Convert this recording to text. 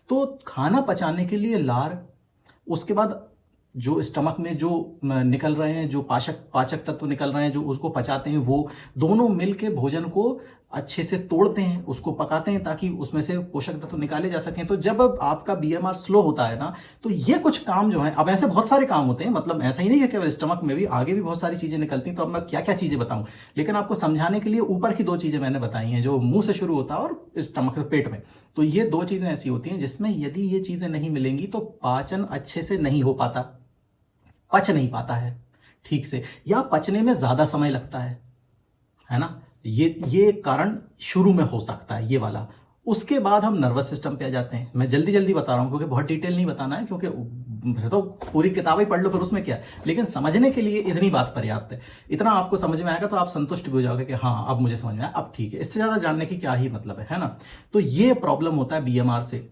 तो खाना पचाने के लिए लार, उसके बाद जो स्टमक में जो निकल रहे हैं, जो पाचक पाचक तत्व निकल रहे हैं जो उसको पचाते हैं, वो दोनों मिल के भोजन को अच्छे से तोड़ते हैं, उसको पकाते हैं ताकि उसमें से पोषक तत्व निकाले जा सकें। तो जब अब आपका बीएमआर स्लो होता है ना, तो ये कुछ काम जो है, अब ऐसे बहुत सारे काम होते हैं, मतलब ऐसा ही नहीं है केवल स्टमक में भी, आगे भी बहुत सारी चीजें निकलती हैं। तो अब मैं क्या क्या चीजें बताऊं, लेकिन आपको समझाने के लिए ऊपर की दो चीजें मैंने बताई हैं, जो मुंह से शुरू होता है और स्टमक पेट में। तो ये दो चीजें ऐसी होती हैं जिसमें यदि ये चीजें नहीं मिलेंगी तो पाचन अच्छे से नहीं हो पाता, पच नहीं पाता है ठीक से, या पचने में ज्यादा समय लगता है ना। ये कारण शुरू में हो सकता है, ये वाला। उसके बाद हम नर्वस सिस्टम पे आ जाते हैं। मैं जल्दी जल्दी बता रहा हूं क्योंकि बहुत डिटेल नहीं बताना है, क्योंकि फिर तो पूरी किताब ही पढ़ लो, फिर उसमें क्या है। लेकिन समझने के लिए इतनी बात पर्याप्त है। इतना आपको समझ में आएगा तो आप संतुष्ट भी हो जाओगे कि हाँ अब मुझे समझ में आया, अब ठीक है, इससे ज्यादा जानने की क्या ही मतलब है ना। तो ये प्रॉब्लम होता है बीएमआर से।